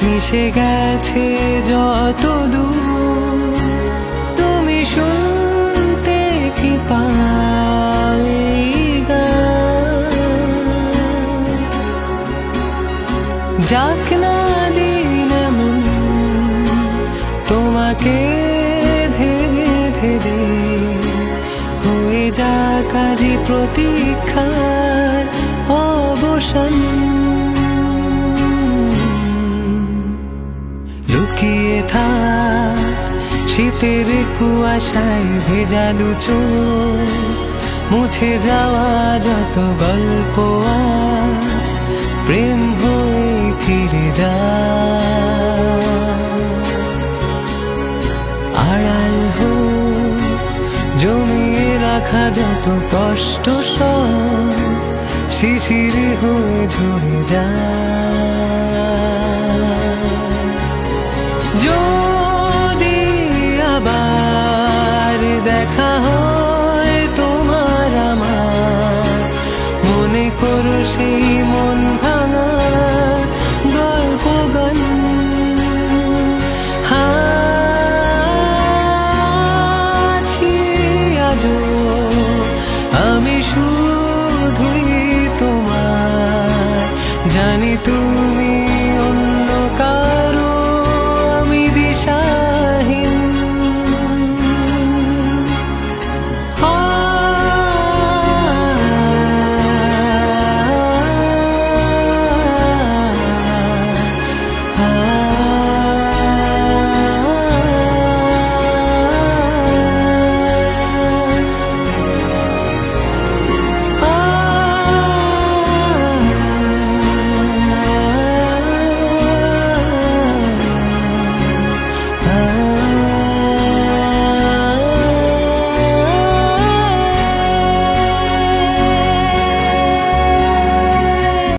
মিশে গেছে যত দূর, তুমি শুনতে কি পাও এই গান? যাক না দিন এমন তোমাকে ভেবে ভেবে, হয়ে যাক আজই প্রতীক্ষার অবসান। লুকিয়ে থাক শীতের কুয়াশায় ভেজালু চোখ, মুছে যাওয়া যত গল্প আজ প্রেম হয়ে ফিরে যায়। আড়াল হোক জমিয়ে রাখা যত কষ্ট সব শিশির হয়ে ঝরে যায়।